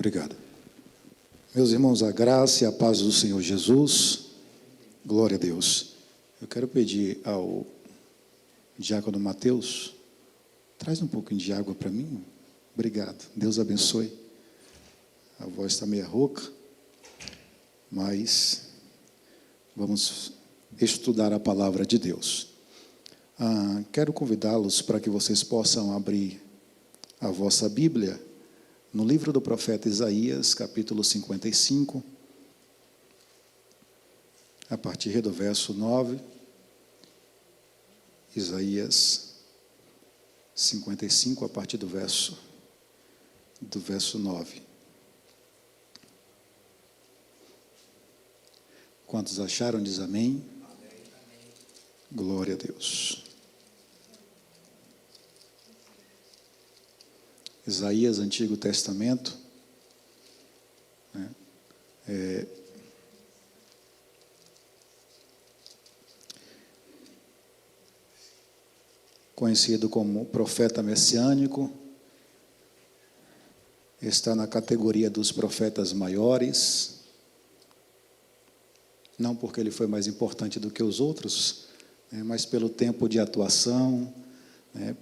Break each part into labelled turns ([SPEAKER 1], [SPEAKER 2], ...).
[SPEAKER 1] Obrigado. Meus irmãos, a graça e a paz do Senhor Jesus, glória a Deus. Eu quero pedir ao diácono Mateus, traz um pouquinho de água para mim. Obrigado, Deus abençoe. A voz está meio rouca, mas vamos estudar a palavra de Deus. Quero convidá-los para que vocês possam abrir a vossa Bíblia no livro do profeta Isaías, capítulo 55, a partir do verso 9. Isaías 55, a partir do verso 9. Quantos acharam, diz amém? Amém. Glória a Deus. Isaías, Antigo Testamento, né? Conhecido como profeta messiânico, está na categoria dos profetas maiores, não porque ele foi mais importante do que os outros, né, mas pelo tempo de atuação, né,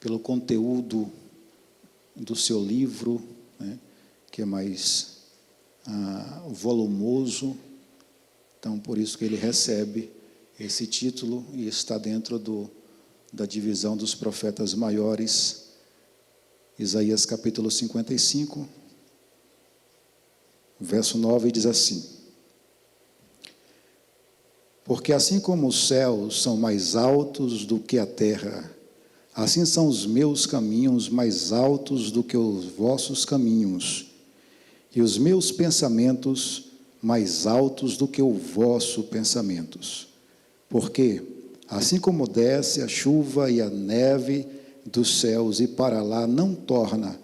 [SPEAKER 1] pelo conteúdo do seu livro, né, que é mais volumoso. Então, por isso que ele recebe esse título e está dentro da divisão dos profetas maiores. Isaías capítulo 55, verso 9, diz assim: porque assim como os céus são mais altos do que a terra, assim são os meus caminhos mais altos do que os vossos caminhos, e os meus pensamentos mais altos do que os vossos pensamentos. Porque, assim como desce a chuva e a neve dos céus e para lá não torna,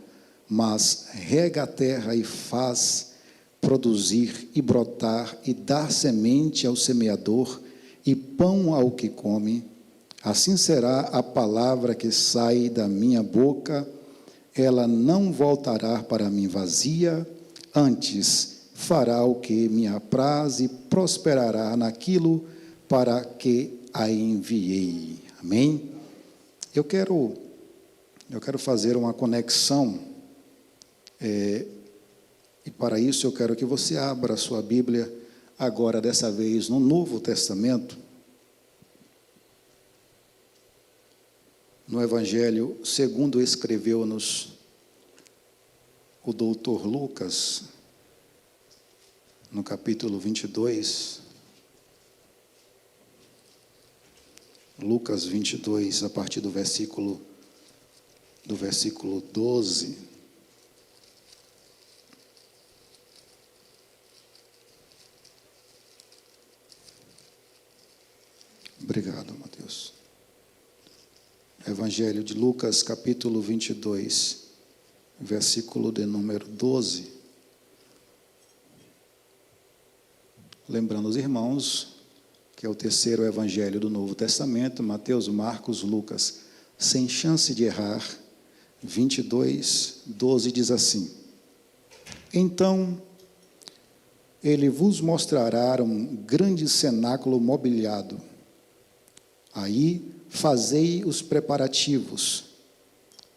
[SPEAKER 1] mas rega a terra e faz produzir e brotar e dar semente ao semeador e pão ao que come, assim será a palavra que sai da minha boca, ela não voltará para mim vazia, antes fará o que me apraz e prosperará naquilo para que a enviei. Amém? Eu quero fazer uma conexão, e para isso eu quero que você abra a sua Bíblia, agora dessa vez no Novo Testamento, no Evangelho segundo escreveu-nos o doutor Lucas, no capítulo 22, Lucas 22, a partir do versículo 12. Obrigado, Mateus. Evangelho de Lucas, capítulo 22, versículo de número 12. Lembrando os irmãos que é o terceiro evangelho do Novo Testamento, Mateus, Marcos, Lucas, sem chance de errar. 22, 12 diz assim: então ele vos mostrará um grande cenáculo mobiliado. Aí fazei os preparativos.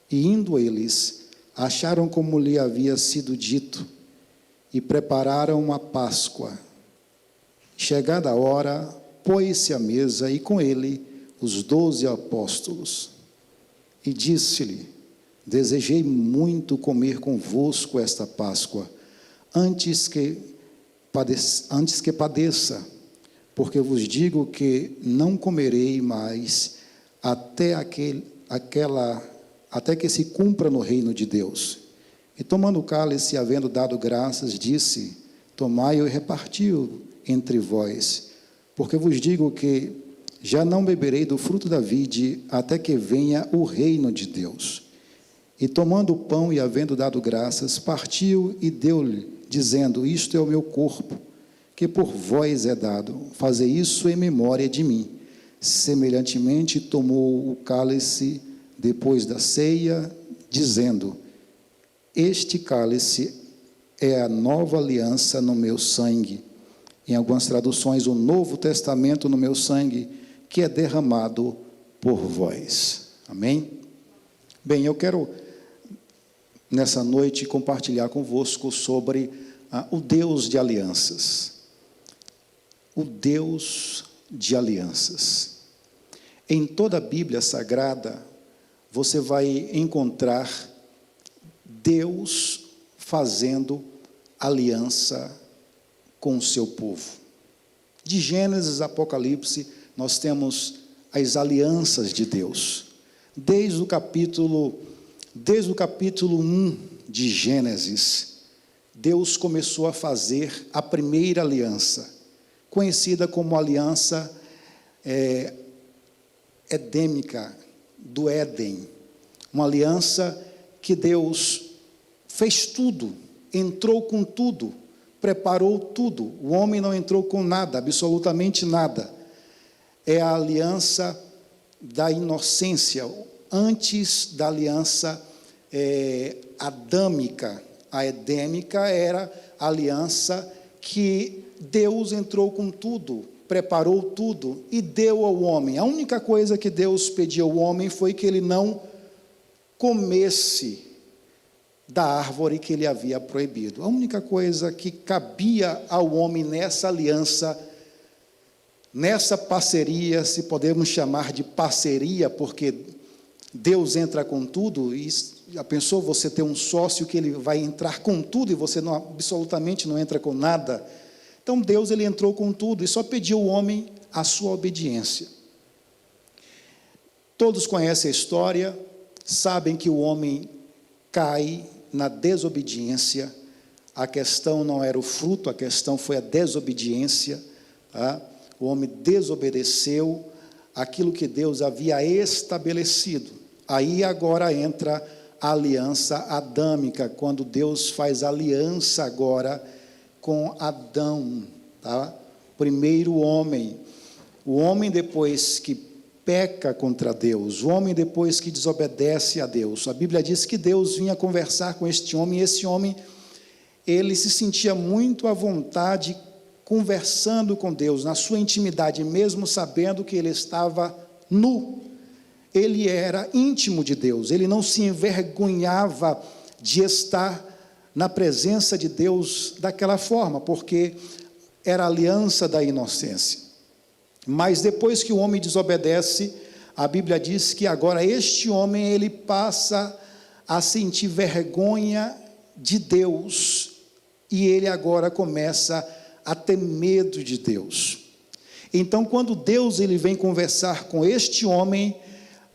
[SPEAKER 1] E indo eles, acharam como lhe havia sido dito, e prepararam a Páscoa. Chegada a hora, pôs-se à mesa, e com ele os 12 apóstolos. E disse-lhe: desejei muito comer convosco esta Páscoa, antes que padeça, porque vos digo que não comerei mais até que se cumpra no reino de Deus. E tomando o cálice, havendo dado graças, disse: tomai-o e reparti-o entre vós, porque vos digo que já não beberei do fruto da vide até que venha o reino de Deus. E tomando o pão e havendo dado graças, partiu e deu-lhe, dizendo: isto é o meu corpo, que por vós é dado, fazei isso em memória de mim. Semelhantemente tomou o cálice depois da ceia, dizendo: dizendo: Este cálice é a nova aliança no meu sangue. Em algumas traduções, o Novo Testamento no meu sangue, que é derramado por vós. Amém? Bem, eu quero, nessa noite, compartilhar convosco sobre o Deus de alianças. O Deus de alianças. Em toda a Bíblia Sagrada, você vai encontrar Deus fazendo aliança com o seu povo. De Gênesis a Apocalipse, nós temos as alianças de Deus. Desde o capítulo 1 de Gênesis, Deus começou a fazer a primeira aliança, conhecida como aliança edêmica, do Éden. Uma aliança que Deus fez tudo, entrou com tudo, preparou tudo. O homem não entrou com nada, absolutamente nada. É a aliança da inocência, antes da aliança adâmica. A edêmica era a aliança que Deus entrou com tudo, preparou tudo e deu ao homem. A única coisa que Deus pediu ao homem foi que ele não comesse da árvore que ele havia proibido. A única coisa que cabia ao homem nessa aliança, nessa parceria, se podemos chamar de parceria, porque Deus entra com tudo, e já pensou você ter um sócio que ele vai entrar com tudo e você absolutamente não entra com nada? Então Deus, ele entrou com tudo e só pediu ao homem a sua obediência. Todos conhecem a história, sabem que o homem cai na desobediência. A questão não era o fruto, a questão foi a desobediência. Tá? O homem desobedeceu aquilo que Deus havia estabelecido. Aí agora entra a aliança adâmica, quando Deus faz aliança agora com Adão, tá? Primeiro homem. O homem depois que peca contra Deus, o homem depois que desobedece a Deus. A Bíblia diz que Deus vinha conversar com este homem, e esse homem, ele se sentia muito à vontade conversando com Deus, na sua intimidade, mesmo sabendo que ele estava nu. Ele era íntimo de Deus, ele não se envergonhava de estar na presença de Deus daquela forma, porque era a aliança da inocência. Mas depois que o homem desobedece, a Bíblia diz que agora este homem, ele passa a sentir vergonha de Deus, e ele agora começa a ter medo de Deus. Então, quando Deus ele vem conversar com este homem,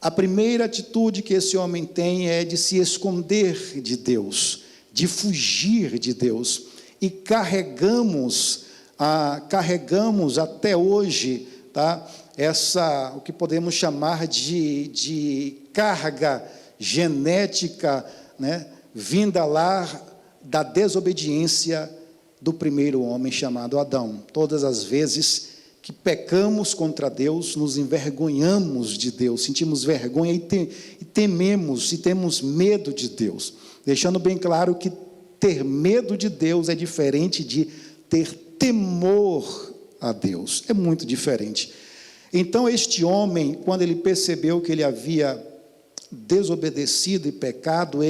[SPEAKER 1] a primeira atitude que esse homem tem é de se esconder de Deus, de fugir de Deus, e carregamos até hoje, tá? O que podemos chamar de carga genética, né? Vinda lá da desobediência do primeiro homem chamado Adão. Todas as vezes que pecamos contra Deus, nos envergonhamos de Deus, sentimos vergonha e tememos e temos medo de Deus. Deixando bem claro que ter medo de Deus é diferente de ter temor a Deus. É muito diferente. Então, este homem, quando ele percebeu que ele havia desobedecido e pecado,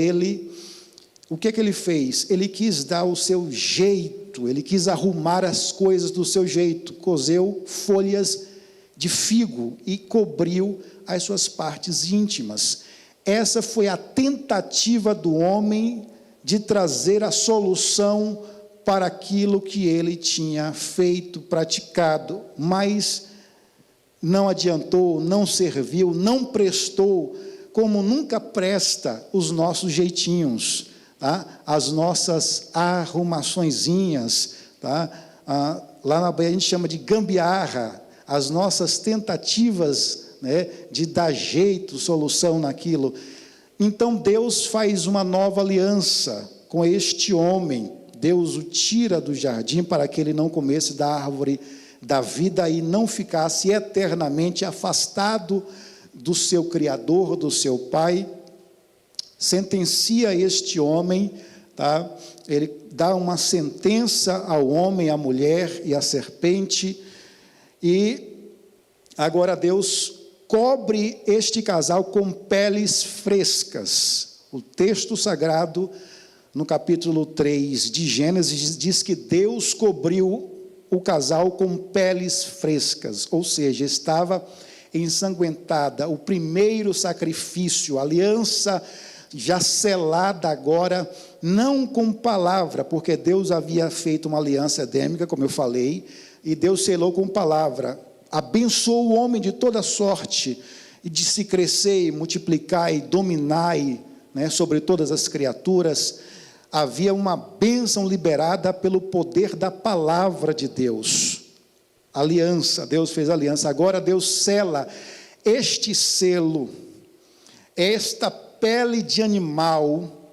[SPEAKER 1] o que ele fez? Ele quis dar o seu jeito, ele quis arrumar as coisas do seu jeito, cozeu folhas de figo e cobriu as suas partes íntimas. Essa foi a tentativa do homem de trazer a solução para aquilo que ele tinha feito, praticado, mas não adiantou, não serviu, não prestou, como nunca presta os nossos jeitinhos, tá? As nossas arrumaçõezinhas, tá? Lá na Bahia a gente chama de gambiarra, as nossas tentativas, né, de dar jeito, solução naquilo. Então Deus faz uma nova aliança com este homem. Deus o tira do jardim para que ele não comesse da árvore da vida e não ficasse eternamente afastado do seu Criador, do seu Pai. sentencia este homem, tá? Ele dá uma sentença ao homem, à mulher e à serpente, e agora Deus cobre este casal com peles frescas. O texto sagrado, no capítulo 3 de Gênesis, diz que Deus cobriu o casal com peles frescas, ou seja, estava ensanguentada, o primeiro sacrifício, a aliança já selada agora, não com palavra, porque Deus havia feito uma aliança edêmica, como eu falei, e Deus selou com palavra, abençoou o homem de toda sorte, e de se crescer, e multiplicar, e dominar, né, sobre todas as criaturas. Havia uma bênção liberada pelo poder da palavra de Deus. Aliança, Deus fez aliança, agora Deus sela este selo, esta pele de animal,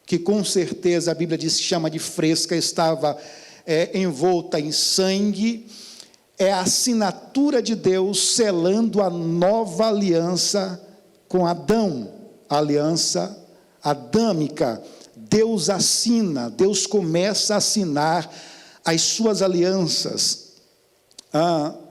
[SPEAKER 1] que com certeza a Bíblia diz que chama de fresca, estava envolta em sangue, é a assinatura de Deus selando a nova aliança com Adão, a aliança adâmica. Deus assina, Deus começa a assinar as suas alianças.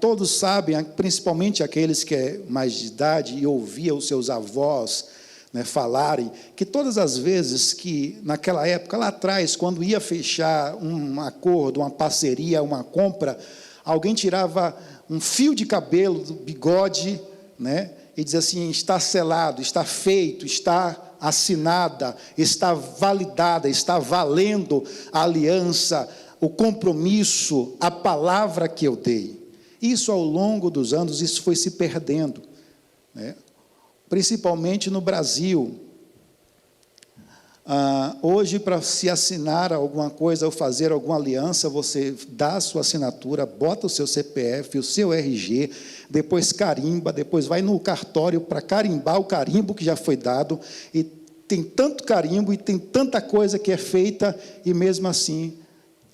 [SPEAKER 1] Todos sabem, principalmente aqueles que é mais de idade e ouviam os seus avós, né, falarem, que todas as vezes que, naquela época, lá atrás, quando ia fechar um acordo, uma parceria, uma compra, alguém tirava um fio de cabelo do bigode, né, e dizia assim: está selado, está feito, está assinada, está validada, está valendo a aliança, o compromisso, a palavra que eu dei. Isso, ao longo dos anos, isso foi se perdendo, né? Principalmente no Brasil. Hoje, para se assinar alguma coisa ou fazer alguma aliança, você dá a sua assinatura, bota o seu CPF, o seu RG, depois carimba, depois vai no cartório para carimbar o carimbo que já foi dado, e tem tanto carimbo e tem tanta coisa que é feita, e mesmo assim,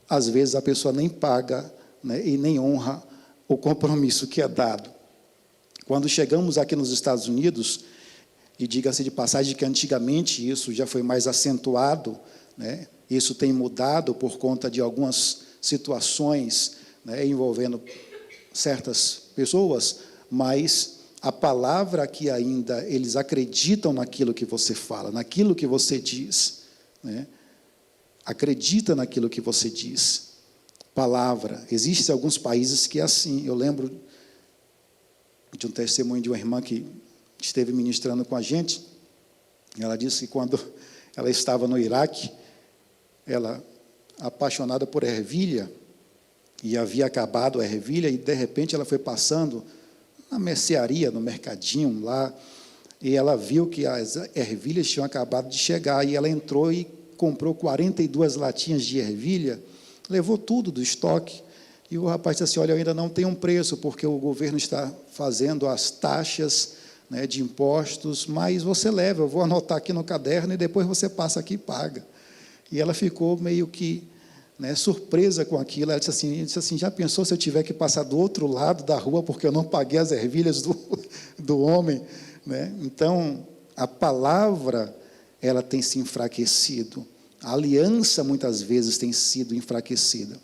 [SPEAKER 1] às vezes a pessoa nem paga, né, e nem honra o compromisso que é dado. Quando chegamos aqui nos Estados Unidos, e diga-se de passagem que antigamente isso já foi mais acentuado, né? Isso tem mudado por conta de algumas situações, né, envolvendo certas pessoas, mas a palavra que ainda eles acreditam naquilo que você fala, naquilo que você diz, né? Acredita naquilo que você diz. Palavra. Existem alguns países que é assim. Eu lembro de um testemunho de uma irmã que esteve ministrando com a gente. Ela disse que quando ela estava no Iraque, ela, apaixonada por ervilha, e havia acabado a ervilha, e de repente ela foi passando na mercearia, no mercadinho lá, e ela viu que as ervilhas tinham acabado de chegar, e ela entrou e comprou 42 latinhas de ervilha, levou tudo do estoque, e o rapaz disse assim: olha, eu ainda não tenho um preço, porque o governo está fazendo as taxas, né, de impostos, mas você leva, eu vou anotar aqui no caderno, e depois você passa aqui e paga. E ela ficou meio que, né, surpresa com aquilo. Ela disse assim, já pensou se eu tiver que passar do outro lado da rua, porque eu não paguei as ervilhas do homem, né? Então, a palavra, ela tem se enfraquecido. A aliança, muitas vezes, tem sido enfraquecida.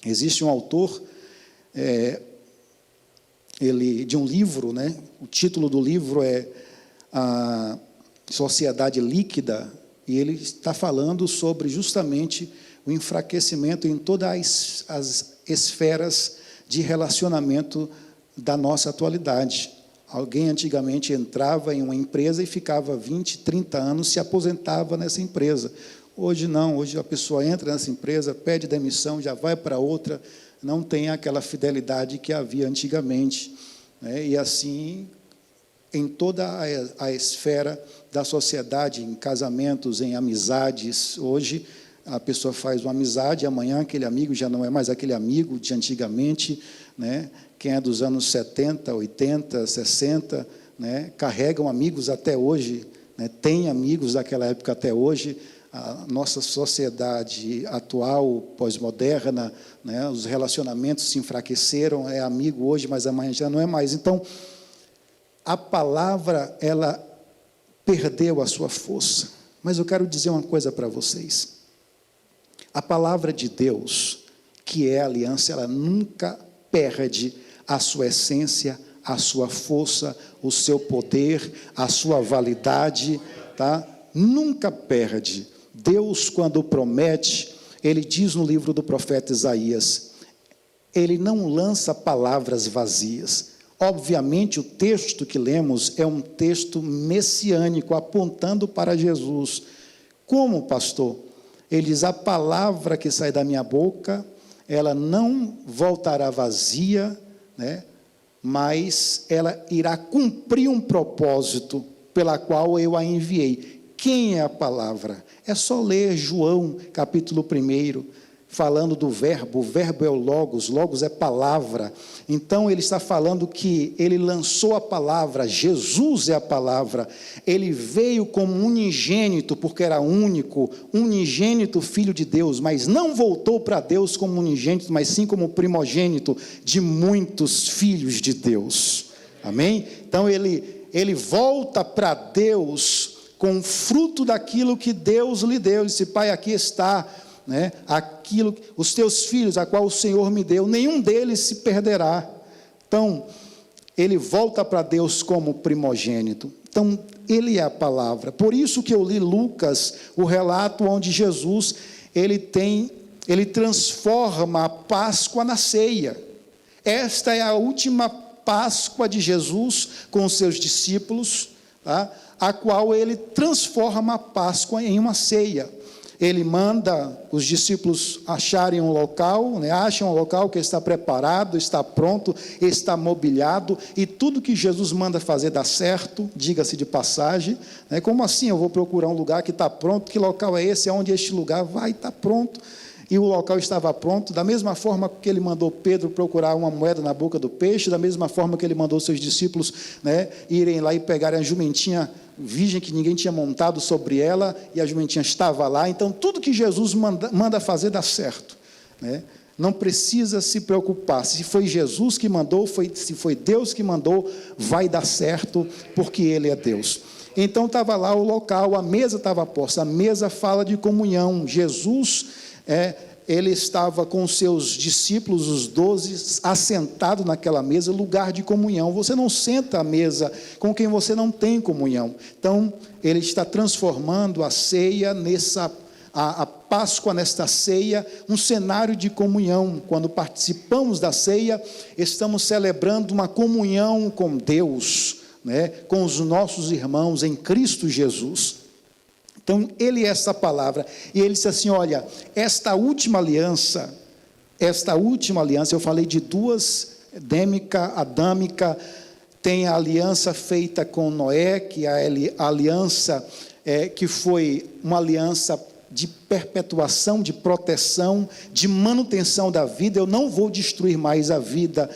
[SPEAKER 1] Existe um autor, de um livro, né? O título do livro é A Sociedade Líquida, e ele está falando sobre justamente o enfraquecimento em todas as esferas de relacionamento da nossa atualidade. Alguém antigamente entrava em uma empresa e ficava 20, 30 anos, se aposentava nessa empresa. Hoje não, hoje a pessoa entra nessa empresa, pede demissão, já vai para outra, não tem aquela fidelidade que havia antigamente, né? E assim, em toda a esfera da sociedade, em casamentos, em amizades, hoje a pessoa faz uma amizade, amanhã aquele amigo já não é mais aquele amigo de antigamente, né? Quem é dos anos 70, 80, 60, né, carregam amigos até hoje, né, tem amigos daquela época até hoje. A nossa sociedade atual, pós-moderna, né, os relacionamentos se enfraqueceram, é amigo hoje, mas amanhã já não é mais. Então, a palavra, ela perdeu a sua força. Mas eu quero dizer uma coisa para vocês. A palavra de Deus, que é aliança, ela nunca perde a sua essência, a sua força, o seu poder, a sua validade, tá? Nunca perde. Deus, quando promete, ele diz no livro do profeta Isaías, ele não lança palavras vazias. Obviamente, o texto que lemos é um texto messiânico, apontando para Jesus. Como, pastor? Ele diz, a palavra que sai da minha boca, ela não voltará vazia, né? Mas ela irá cumprir um propósito pela qual eu a enviei. Quem é a palavra? É só ler João, capítulo 1, falando do verbo. O verbo é o logos é palavra. Então, ele está falando que ele lançou a palavra, Jesus é a palavra. Ele veio como unigênito, porque era único, unigênito filho de Deus, mas não voltou para Deus como unigênito, mas sim como primogênito de muitos filhos de Deus. Amém? Então, ele volta para Deus com fruto daquilo que Deus lhe deu. Disse, Pai, aqui está, né, aquilo, os teus filhos, a qual o Senhor me deu, nenhum deles se perderá. Então, ele volta para Deus como primogênito. Então, ele é a palavra. Por isso que eu li Lucas, o relato onde Jesus, ele transforma a Páscoa na ceia. Esta é a última Páscoa de Jesus com os seus discípulos, tá? A qual ele transforma a Páscoa em uma ceia. Ele manda os discípulos acharem um local, né? Acham um local que está preparado, está pronto, está mobiliado, e tudo que Jesus manda fazer dá certo, diga-se de passagem, né? Como assim eu vou procurar um lugar que está pronto? Que local é esse? Aonde este lugar vai estar pronto? E o local estava pronto, da mesma forma que ele mandou Pedro procurar uma moeda na boca do peixe, da mesma forma que ele mandou seus discípulos, né, irem lá e pegarem a jumentinha virgem que ninguém tinha montado sobre ela, e a jumentinha estava lá. Então, tudo que Jesus manda fazer dá certo, né? Não precisa se preocupar, se foi Jesus que mandou, se foi Deus que mandou, vai dar certo, porque Ele é Deus. Então, estava lá o local, a mesa estava posta, a mesa fala de comunhão. Jesus, ele estava com os seus discípulos, os 12, assentado naquela mesa, lugar de comunhão. Você não senta à mesa com quem você não tem comunhão. Então, ele está transformando a ceia a Páscoa nesta ceia, um cenário de comunhão. Quando participamos da ceia, estamos celebrando uma comunhão com Deus, né, com os nossos irmãos em Cristo Jesus. Então, ele é essa palavra, e ele disse assim, olha, esta última aliança, eu falei de duas, adâmica, tem a aliança feita com Noé, que é a aliança que foi uma aliança de perpetuação, de proteção, de manutenção da vida. Eu não vou destruir mais a vida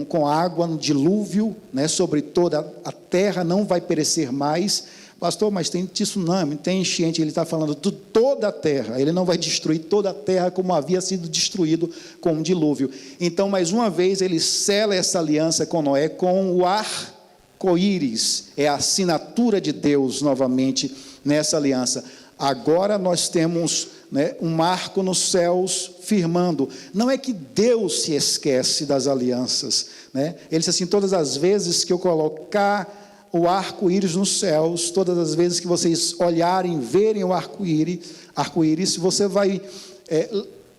[SPEAKER 1] com água no dilúvio, né, sobre toda a terra, não vai perecer mais. Pastor, mas tem tsunami, tem enchente, ele está falando de toda a terra, ele não vai destruir toda a terra como havia sido destruído com o dilúvio. Então, mais uma vez, ele sela essa aliança com Noé, com o arco-íris, é a assinatura de Deus novamente nessa aliança. Agora nós temos, né, um marco nos céus firmando. Não é que Deus se esquece das alianças, né? Ele disse assim, todas as vezes que eu colocar o arco-íris nos céus, todas as vezes que vocês olharem, verem o arco-íris, você vai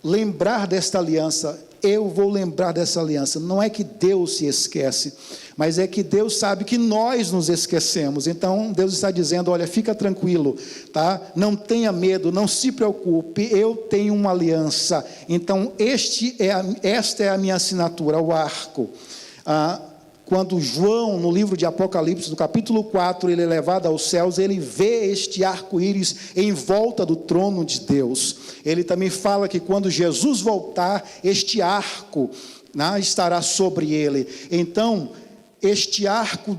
[SPEAKER 1] lembrar desta aliança. Eu vou lembrar dessa aliança. Não é que Deus se esquece, mas é que Deus sabe que nós nos esquecemos. Então, Deus está dizendo, olha, fica tranquilo, tá? Não tenha medo, não se preocupe, eu tenho uma aliança. Então, esta é a minha assinatura, o arco. Quando João, no livro de Apocalipse, no capítulo 4, ele é levado aos céus, ele vê este arco-íris em volta do trono de Deus. Ele também fala que quando Jesus voltar, este arco, né, estará sobre ele. Então, este arco,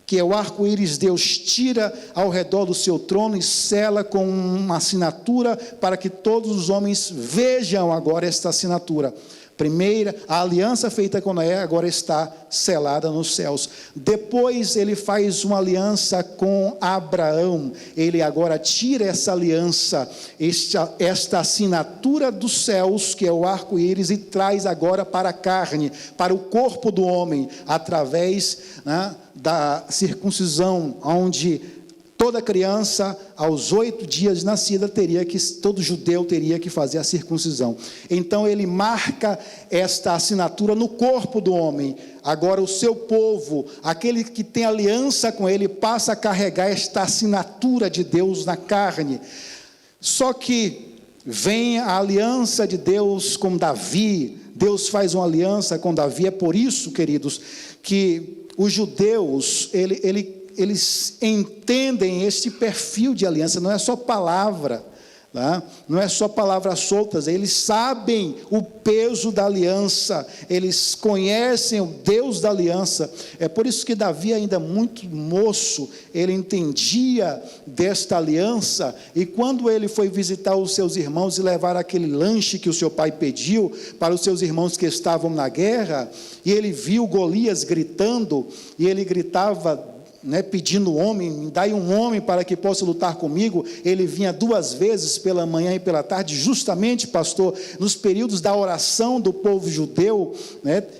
[SPEAKER 1] que é o arco-íris, Deus tira ao redor do seu trono e sela com uma assinatura para que todos os homens vejam agora esta assinatura. A aliança feita com Noé agora está selada nos céus. Depois ele faz uma aliança com Abraão. Ele agora tira essa aliança, esta assinatura dos céus, que é o arco-íris, e traz agora para a carne, para o corpo do homem, através, né, da circuncisão, onde toda criança, aos 8 dias de nascida, todo judeu teria que fazer a circuncisão. Então ele marca esta assinatura no corpo do homem. Agora o seu povo, aquele que tem aliança com ele, passa a carregar esta assinatura de Deus na carne. Só que vem a aliança de Deus com Davi. Deus faz uma aliança com Davi. É por isso, queridos, que os judeus, eles entendem este perfil de aliança. Não é só palavra, tá? Não é só palavras soltas. Eles sabem o peso da aliança, eles conhecem o Deus da aliança. É por isso que Davi, ainda muito moço, ele entendia desta aliança, e quando ele foi visitar os seus irmãos e levar aquele lanche que o seu pai pediu para os seus irmãos que estavam na guerra, e ele viu Golias gritando, e ele gritava, pedindo homem, me dai um homem para que possa lutar comigo. Ele vinha 2 vezes, pela manhã e pela tarde, justamente, pastor, nos períodos da oração do povo judeu,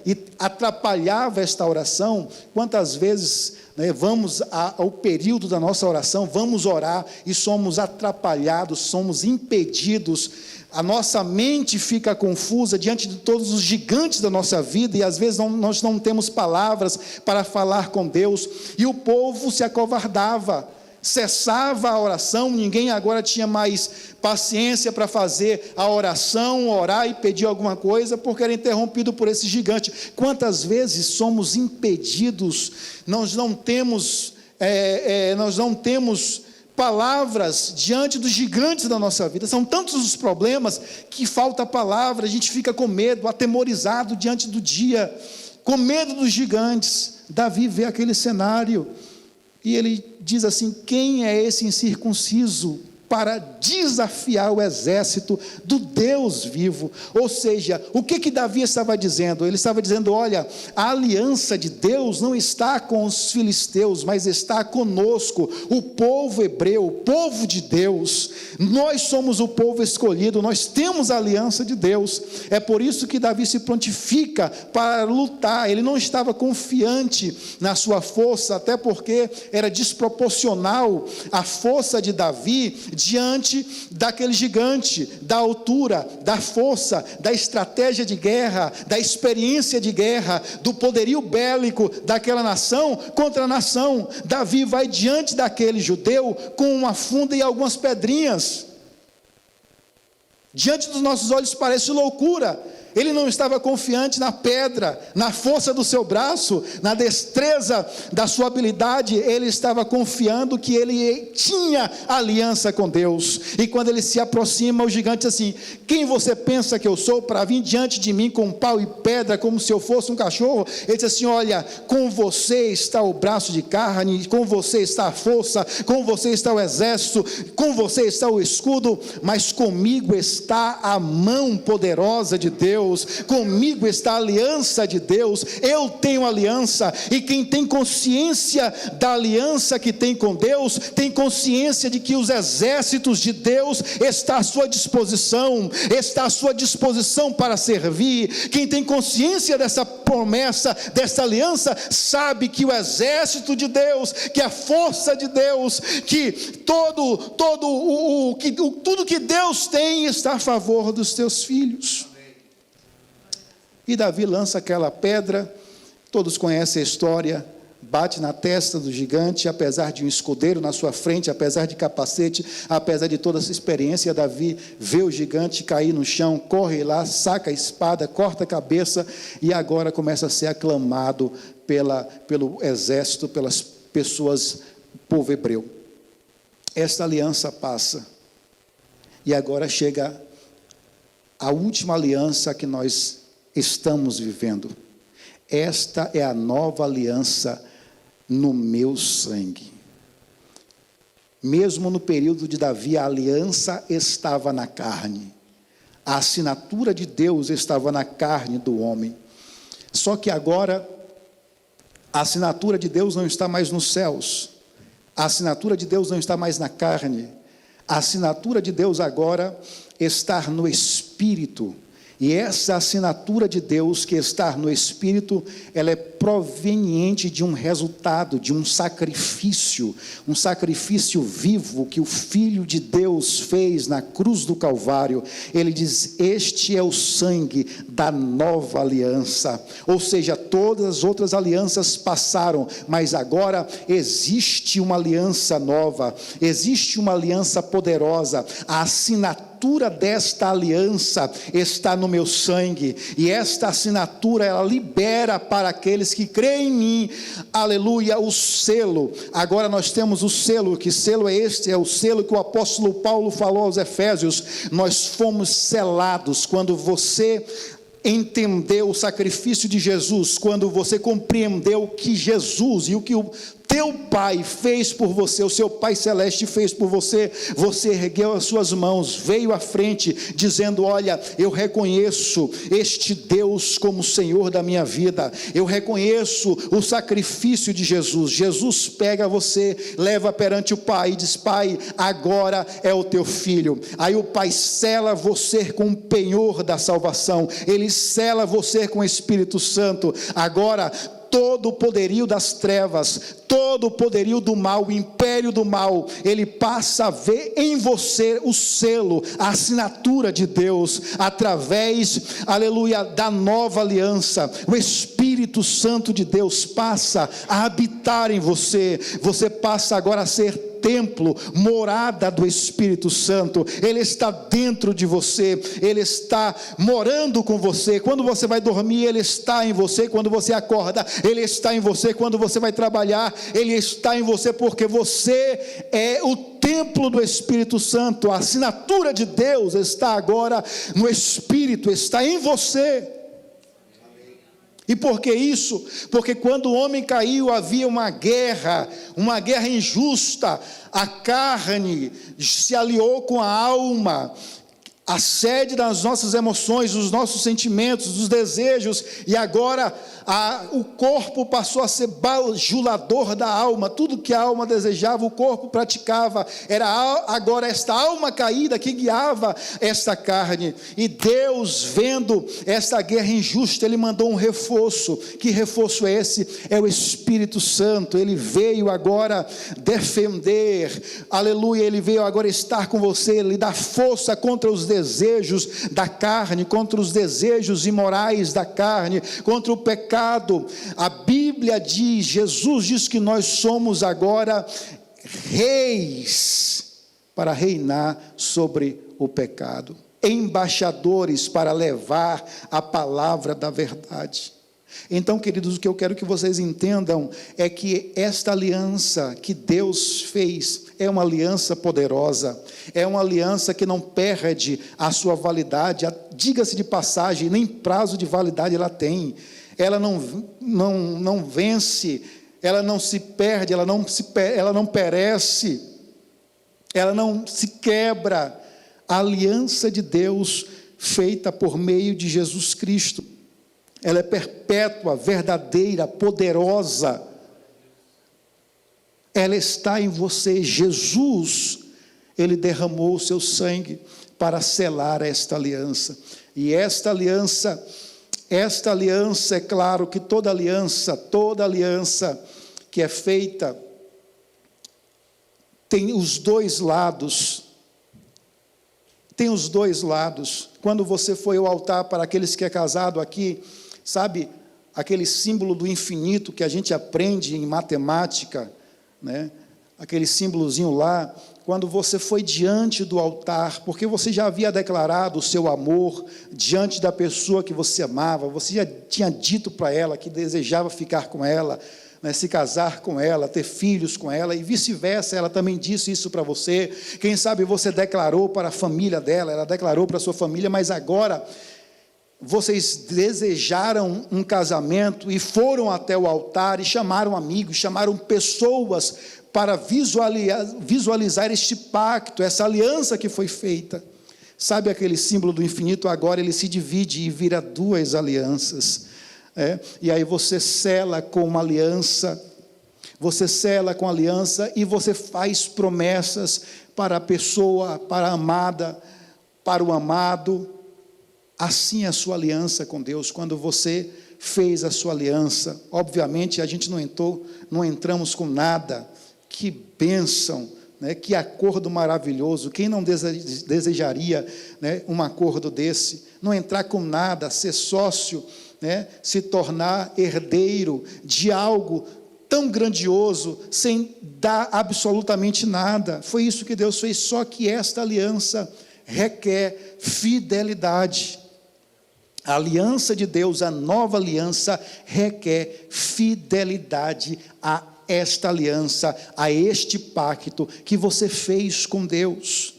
[SPEAKER 1] e atrapalhava esta oração. Quantas vezes vamos ao período da nossa oração, vamos orar e somos atrapalhados, somos impedidos, a nossa mente fica confusa diante de todos os gigantes da nossa vida, e às vezes nós não temos palavras para falar com Deus, e o povo se acovardava, cessava a oração. Ninguém agora tinha mais paciência para fazer a oração, orar e pedir alguma coisa, porque era interrompido por esse gigante. Quantas vezes somos impedidos, nós não temos palavras diante dos gigantes da nossa vida. São tantos os problemas que falta palavra, a gente fica com medo, atemorizado diante do dia, com medo dos gigantes. Davi vê aquele cenário e ele diz assim: quem é esse incircunciso para desafiar o exército do Deus vivo? Ou seja, o que Davi estava dizendo? Ele estava dizendo: olha, a aliança de Deus não está com os filisteus, mas está conosco, o povo hebreu, o povo de Deus. Nós somos o povo escolhido, nós temos a aliança de Deus. É por isso que Davi se prontifica para lutar. Ele não estava confiante na sua força, até porque era desproporcional a força de Davi diante daquele gigante, da altura, da força, da estratégia de guerra, da experiência de guerra, do poderio bélico daquela nação contra a nação. Davi vai diante daquele judeu com uma funda e algumas pedrinhas. Diante dos nossos olhos parece loucura. Ele não estava confiante na pedra, na força do seu braço, na destreza da sua habilidade. Ele estava confiando que ele tinha aliança com Deus. E quando ele se aproxima, o gigante diz assim: quem você pensa que eu sou para vir diante de mim com pau e pedra, como se eu fosse um cachorro? Ele diz assim: olha, com você está o braço de carne, com você está a força, com você está o exército, com você está o escudo, mas comigo está a mão poderosa de Deus. Comigo está a aliança de Deus. Eu tenho aliança, e quem tem consciência da aliança que tem com Deus, tem consciência de que os exércitos de Deus estão à sua disposição, para servir. Quem tem consciência dessa promessa, dessa aliança, sabe que o exército de Deus, que a força de Deus, que tudo que Deus tem está a favor dos teus filhos. E Davi lança aquela pedra, todos conhecem a história, bate na testa do gigante, apesar de um escudeiro na sua frente, apesar de capacete, apesar de toda essa experiência. Davi vê o gigante cair no chão, corre lá, saca a espada, corta a cabeça, e agora começa a ser aclamado pelo exército, pelas pessoas, povo hebreu. Esta aliança passa, e agora chega a última aliança que nós estamos vivendo. Esta é a nova aliança no meu sangue. Mesmo no período de Davi, a aliança estava na carne. A assinatura de Deus estava na carne do homem. Só que agora, a assinatura de Deus não está mais nos céus. A assinatura de Deus não está mais na carne. A assinatura de Deus agora está no Espírito. E essa assinatura de Deus que está no Espírito, ela é proveniente de um resultado, de um sacrifício vivo que o Filho de Deus fez na cruz do Calvário. Ele diz: este é o sangue da nova aliança. Ou seja, todas as outras alianças passaram, mas agora existe uma aliança nova, existe uma aliança poderosa. A assinatura desta aliança está no meu sangue, e esta assinatura ela libera para aqueles que creem em mim, aleluia, o selo. Agora nós temos o selo. Que selo é este? É o selo que o apóstolo Paulo falou aos Efésios. Nós fomos selados quando você entendeu o sacrifício de Jesus, quando você compreendeu que Jesus e o que o teu Pai fez por você, o seu Pai Celeste fez por você, você ergueu as suas mãos, veio à frente, dizendo: olha, eu reconheço este Deus como Senhor da minha vida, eu reconheço o sacrifício de Jesus. Jesus pega você, leva perante o Pai e diz: Pai, agora é o teu filho. Aí o Pai sela você com o penhor da salvação, Ele sela você com o Espírito Santo. Agora, todo o poderio das trevas, todo o poderio do mal, o império do mal, ele passa a ver em você o selo, a assinatura de Deus, através, aleluia, da nova aliança. O Espírito Santo de Deus passa a habitar em você. Você passa agora a ser templo, morada do Espírito Santo. Ele está dentro de você, Ele está morando com você. Quando você vai dormir, Ele está em você. Quando você acorda, Ele está em você. Quando você vai trabalhar, Ele está em você, porque você é o templo do Espírito Santo. A assinatura de Deus está agora no Espírito, está em você. E por que isso? Porque quando o homem caiu, havia uma guerra injusta. A carne se aliou com a alma, a sede das nossas emoções, dos nossos sentimentos, dos desejos, e agora o corpo passou a ser bajulador da alma. Tudo que a alma desejava, o corpo praticava. Era agora esta alma caída que guiava esta carne. E Deus, vendo esta guerra injusta, Ele mandou um reforço. Que reforço é esse? É o Espírito Santo. Ele veio agora defender, aleluia, Ele veio agora estar com você, Ele dá força contra os desejos da carne, contra os desejos imorais da carne, contra o pecado. A Bíblia diz, Jesus diz que nós somos agora reis para reinar sobre o pecado, embaixadores para levar a palavra da verdade. Então, queridos, o que eu quero que vocês entendam é que esta aliança que Deus fez é uma aliança poderosa, é uma aliança que não perde a sua validade. Diga-se de passagem, nem prazo de validade ela tem. Ela não vence, ela não se perde, ela não perece, ela não se quebra. A aliança de Deus feita por meio de Jesus Cristo, ela é perpétua, verdadeira, poderosa. Ela está em você. Jesus, Ele derramou o seu sangue para selar esta aliança. E esta aliança, é claro que toda aliança que é feita, tem os dois lados. Tem os dois lados. Quando você foi ao altar, para aqueles que é casado aqui, sabe, aquele símbolo do infinito que a gente aprende em matemática, né? Aquele símbolozinho lá, quando você foi diante do altar, porque você já havia declarado o seu amor diante da pessoa que você amava, você já tinha dito para ela que desejava ficar com ela, né, se casar com ela, ter filhos com ela, e vice-versa, ela também disse isso para você. Quem sabe você declarou para a família dela, ela declarou para a sua família, mas agora vocês desejaram um casamento e foram até o altar e chamaram amigos, chamaram pessoas para visualizar este pacto, essa aliança que foi feita. Sabe aquele símbolo do infinito? Agora ele se divide e vira duas alianças. E aí você sela com uma aliança, e você faz promessas para a pessoa, para a amada, para o amado. Assim é a sua aliança com Deus. Quando você fez a sua aliança, obviamente a gente não entramos com nada. Que bênção, né? Que acordo maravilhoso. Quem não desejaria, né, um acordo desse? Não entrar com nada, ser sócio, né, se tornar herdeiro de algo tão grandioso, sem dar absolutamente nada. Foi isso que Deus fez, só que esta aliança requer fidelidade. A aliança de Deus, a nova aliança, requer fidelidade a esta aliança, a este pacto que você fez com Deus.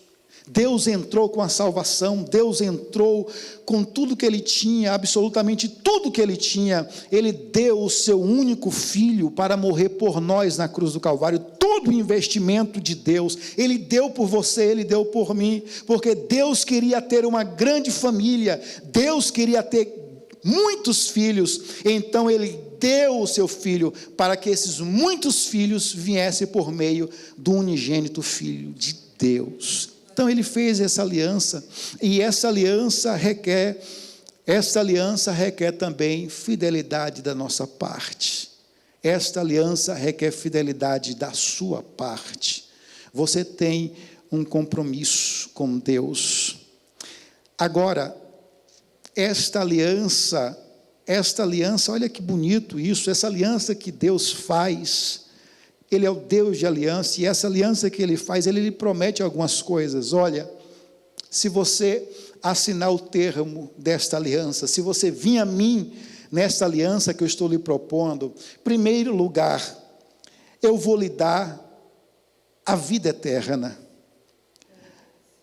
[SPEAKER 1] Deus entrou com a salvação, Deus entrou com tudo que Ele tinha, absolutamente tudo que Ele tinha. Ele deu o seu único filho para morrer por nós na cruz do Calvário. Todo o investimento de Deus, Ele deu por você, Ele deu por mim, porque Deus queria ter uma grande família, Deus queria ter muitos filhos, então Ele deu o seu filho, para que esses muitos filhos viessem por meio do unigênito Filho de Deus. Então Ele fez essa aliança, e essa aliança requer também fidelidade da nossa parte. Esta aliança requer fidelidade da sua parte. Você tem um compromisso com Deus. Agora, esta aliança, olha que bonito isso, essa aliança que Deus faz, Ele é o Deus de aliança, e essa aliança que Ele faz, Ele lhe promete algumas coisas. Olha, se você assinar o termo desta aliança, se você vir a mim nesta aliança que eu estou lhe propondo, em primeiro lugar, eu vou lhe dar a vida eterna.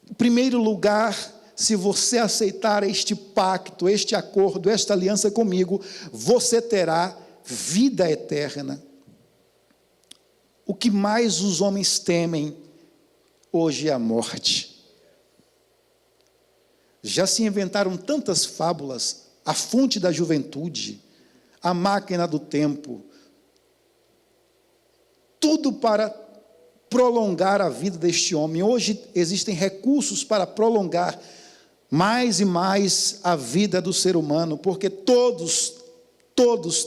[SPEAKER 1] Em primeiro lugar, se você aceitar este pacto, este acordo, esta aliança comigo, você terá vida eterna. O que mais os homens temem hoje é a morte. Já se inventaram tantas fábulas, a fonte da juventude, a máquina do tempo, tudo para prolongar a vida deste homem. Hoje existem recursos para prolongar mais e mais a vida do ser humano, porque todos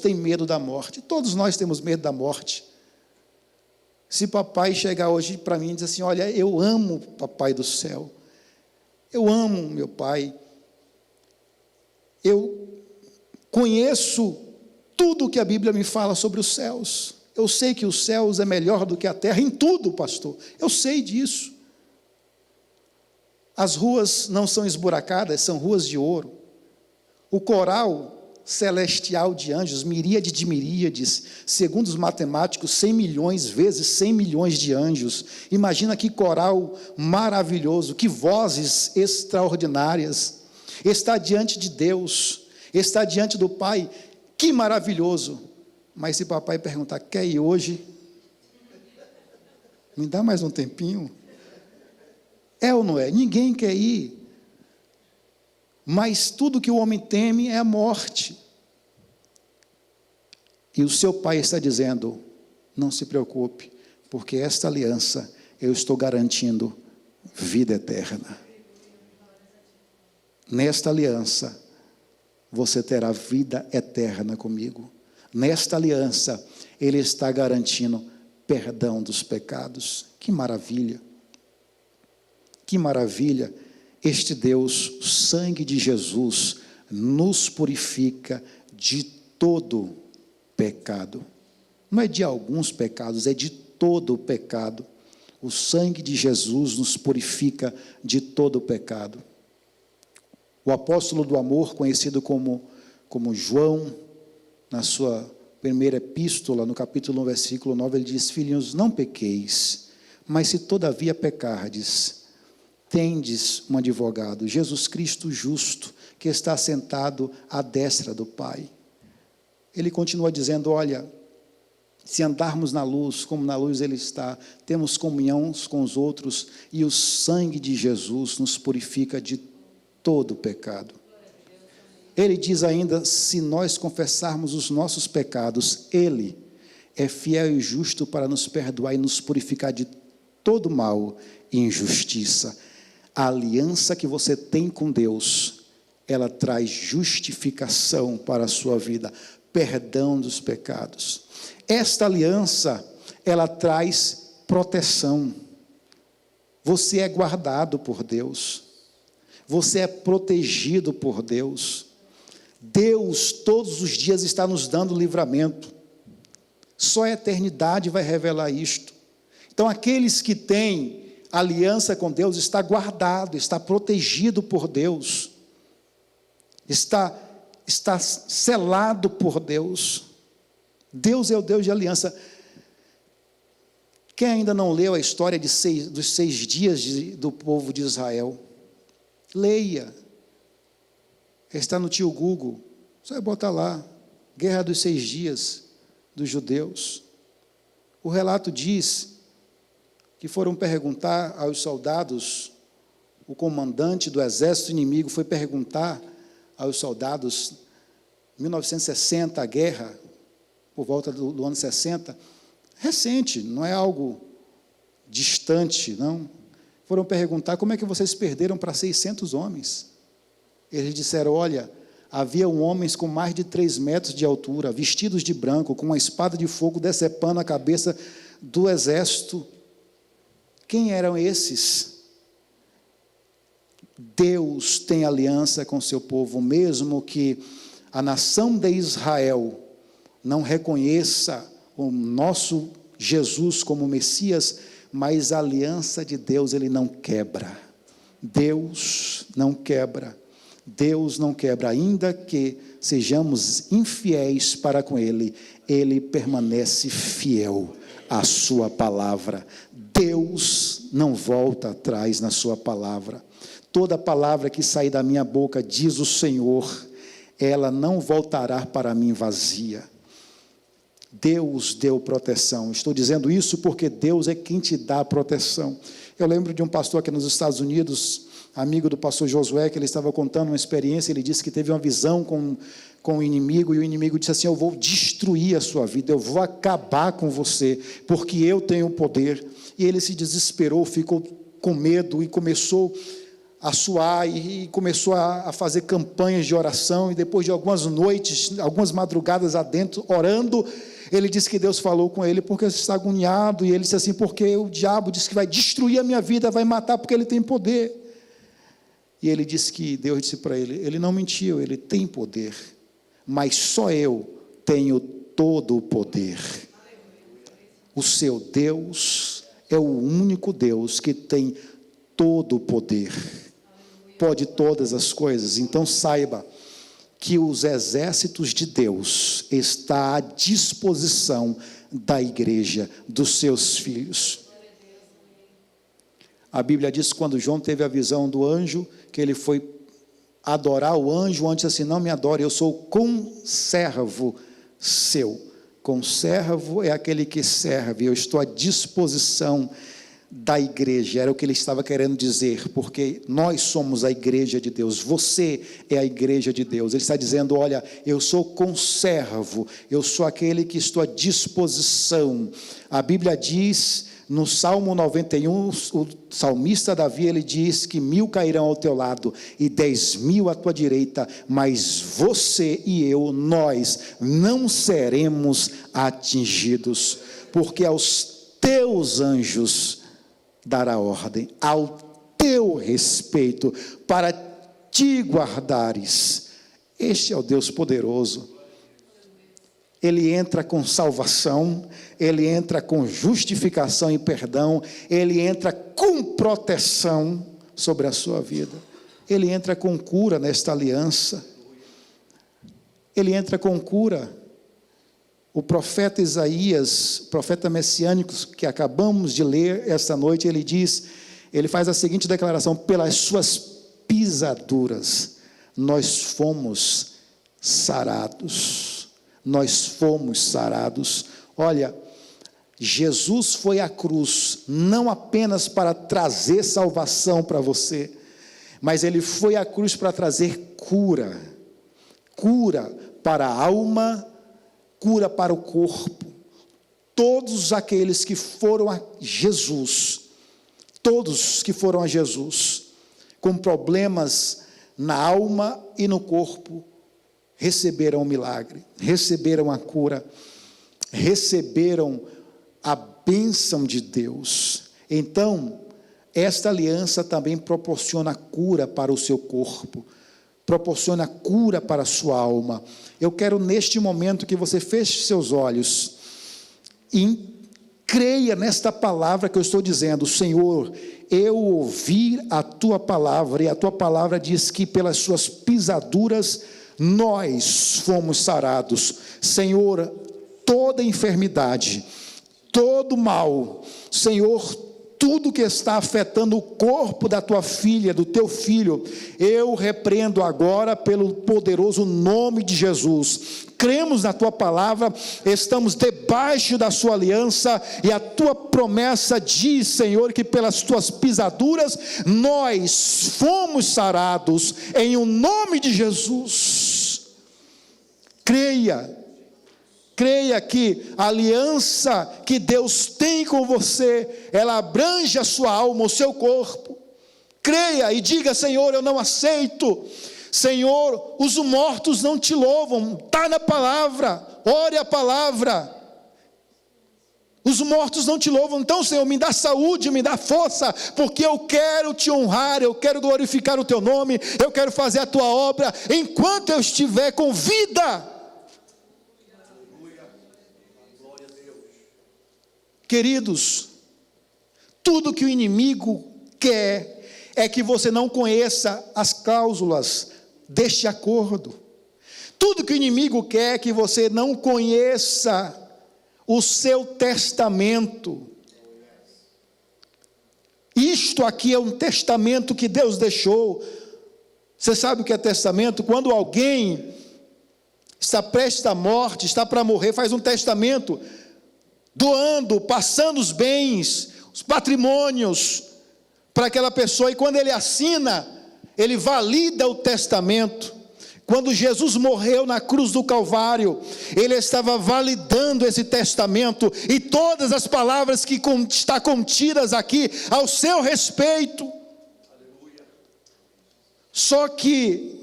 [SPEAKER 1] têm medo da morte, todos nós temos medo da morte. Se papai chegar hoje para mim e dizer assim, olha, eu amo papai do céu, eu amo meu pai, eu conheço tudo que a Bíblia me fala sobre os céus, eu sei que os céus é melhor do que a terra, em tudo, pastor, eu sei disso. As ruas não são esburacadas, são ruas de ouro. O coral celestial de anjos, miríade de miríades, segundo os matemáticos, 100 milhões vezes 100 milhões de anjos. Imagina que coral maravilhoso, que vozes extraordinárias. Está diante de Deus, está diante do Pai, que maravilhoso. Mas se papai perguntar, quer ir hoje? Me dá mais um tempinho? É ou não é? Ninguém quer ir. Mas tudo que o homem teme é a morte. E o seu pai está dizendo, não se preocupe, porque esta aliança eu estou garantindo vida eterna. Nesta aliança, você terá vida eterna comigo. Nesta aliança, Ele está garantindo perdão dos pecados. Que maravilha! Que maravilha! Este Deus, o sangue de Jesus, nos purifica de todo pecado. Não é de alguns pecados, é de todo o pecado. O sangue de Jesus nos purifica de todo o pecado. O apóstolo do amor, conhecido como João, na sua primeira epístola, no capítulo 1, versículo 9, ele diz, filhinhos, não pequeis, mas se todavia pecardes, tendes um advogado, Jesus Cristo justo, que está sentado à destra do Pai. Ele continua dizendo, olha, Se andarmos na luz, como na luz Ele está, temos comunhão uns com os outros, e o sangue de Jesus nos purifica de todo pecado. Ele diz ainda, se nós confessarmos os nossos pecados, Ele é fiel e justo para nos perdoar e nos purificar de todo mal e injustiça. A aliança que você tem com Deus, ela traz justificação para a sua vida, perdão dos pecados. Esta aliança, ela traz proteção. Você é guardado por Deus. Você é protegido por Deus. Deus, todos os dias, está nos dando livramento. Só a eternidade vai revelar isto. Então, aqueles que têm aliança com Deus, está guardado, está protegido por Deus. Está selado por Deus. Deus é o Deus de aliança. Quem ainda não leu a história dos 6 dias do povo de Israel, leia. Está no tio Google. Você vai botar lá, Guerra dos 6 dias dos judeus. O relato diz que foram perguntar aos soldados, o comandante do exército inimigo foi perguntar aos soldados, em 1960, a guerra, por volta do ano 60, recente, não é algo distante, não. Foram perguntar, como é que vocês perderam para 600 homens? Eles disseram, olha, havia homens com mais de 3 metros de altura, vestidos de branco, com uma espada de fogo decepando a cabeça do exército. Quem eram esses? Deus tem aliança com seu povo, mesmo que a nação de Israel não reconheça o nosso Jesus como Messias, mas a aliança de Deus Ele não quebra. Deus não quebra. Deus não quebra, ainda que sejamos infiéis para com Ele, Ele permanece fiel à sua palavra. Deus não volta atrás na sua palavra. Toda palavra que sair da minha boca, diz o Senhor, ela não voltará para mim vazia. Deus deu proteção. Estou dizendo isso porque Deus é quem te dá a proteção. Eu lembro de um pastor aqui nos Estados Unidos, amigo do pastor Josué, que ele estava contando uma experiência, ele disse que teve uma visão com o inimigo, e o inimigo disse assim, eu vou destruir a sua vida, eu vou acabar com você, porque eu tenho o poder. E ele se desesperou, ficou com medo, e começou a suar, e começou a fazer campanhas de oração, e depois de algumas noites, algumas madrugadas adentro, orando, ele disse que Deus falou com ele, porque ele está agoniado, e ele disse assim, porque o diabo disse que vai destruir a minha vida, vai matar, porque ele tem poder. E ele disse que Deus disse para ele, ele não mentiu, ele tem poder, mas só eu tenho todo o poder. O seu Deus é o único Deus que tem todo o poder, pode todas as coisas. Então saiba que os exércitos de Deus estão à disposição da igreja, dos seus filhos. A Bíblia diz que quando João teve a visão do anjo, que ele foi adorar o anjo disse assim, não me adore, eu sou conservo seu. Conservo é aquele que serve, eu estou à disposição da igreja, era o que ele estava querendo dizer, porque nós somos a igreja de Deus, você é a igreja de Deus. Ele está dizendo, olha, eu sou conservo, eu sou aquele que estou à disposição. A Bíblia diz, no Salmo 91, o salmista Davi, ele diz que 1000 cairão ao teu lado e 10.000 à tua direita, mas você e eu, nós, não seremos atingidos, porque aos teus anjos dará ordem, ao teu respeito, para te guardares. Este é o Deus poderoso. Ele entra com salvação, ele entra com justificação e perdão, ele entra com proteção sobre a sua vida, ele entra com cura nesta aliança, ele entra com cura. O profeta Isaías, profeta messiânico que acabamos de ler esta noite, ele faz a seguinte declaração, pelas suas pisaduras nós fomos sarados. Nós fomos sarados. Olha, Jesus foi à cruz, não apenas para trazer salvação para você, mas Ele foi à cruz para trazer cura para a alma, cura para o corpo. Todos aqueles que foram a Jesus, todos que foram a Jesus, com problemas na alma e no corpo, receberam o milagre, receberam a cura, receberam a bênção de Deus. Então, esta aliança também proporciona cura para o seu corpo, proporciona cura para a sua alma. Eu quero neste momento que você feche seus olhos e creia nesta palavra que eu estou dizendo. Senhor, eu ouvi a tua palavra, e a tua palavra diz que pelas suas pisaduras nós fomos sarados. Senhor, toda enfermidade, todo mal, Senhor, tudo que está afetando o corpo da tua filha, do teu filho, eu repreendo agora pelo poderoso nome de Jesus. Cremos na tua palavra, estamos debaixo da sua aliança, e a tua promessa diz, Senhor, que pelas tuas pisaduras nós fomos sarados, em o nome de Jesus. Creia que a aliança que Deus tem com você, ela abrange a sua alma, o seu corpo. Creia e diga: Senhor, eu não aceito. Senhor, os mortos não te louvam. Está na palavra, ore a palavra. Os mortos não te louvam. Então, Senhor, me dá saúde, me dá força, porque eu quero te honrar, eu quero glorificar o teu nome, eu quero fazer a tua obra enquanto eu estiver com vida. Queridos, tudo que o inimigo quer é que você não conheça as cláusulas deste acordo. Tudo que o inimigo quer é que você não conheça o seu testamento. Isto aqui é um testamento que Deus deixou. Você sabe o que é testamento? Quando alguém está prestes à morte, está para morrer, faz um testamento, doando, passando os bens, os patrimônios para aquela pessoa, e quando ele assina, ele valida o testamento. Quando Jesus morreu na cruz do Calvário, ele estava validando esse testamento, e todas as palavras que estão contidas aqui ao seu respeito. Aleluia. Só que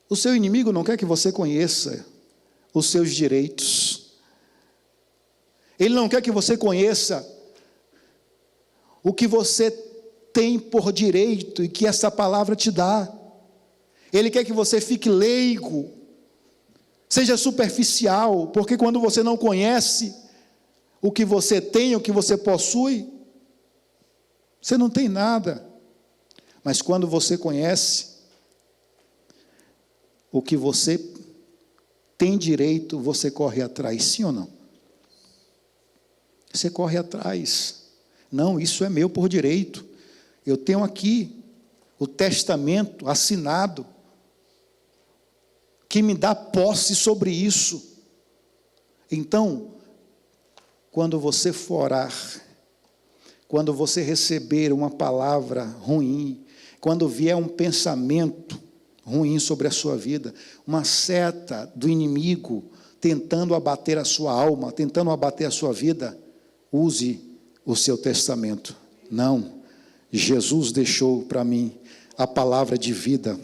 [SPEAKER 1] o seu inimigo não quer que você conheça os seus direitos. Ele não quer que você conheça o que você tem por direito e que essa palavra te dá. Ele quer que você fique leigo, seja superficial, porque quando você não conhece o que você tem, o que você possui, você não tem nada. Mas quando você conhece o que você tem direito, você corre atrás, sim ou não? Você corre atrás. Não, isso é meu por direito. Eu tenho aqui o testamento assinado que me dá posse sobre isso. Então, quando você for orar, quando você receber uma palavra ruim, quando vier um pensamento ruim sobre a sua vida, uma seta do inimigo tentando abater a sua alma, tentando abater a sua vida, use o seu testamento. Não, Jesus deixou para mim a palavra de vida.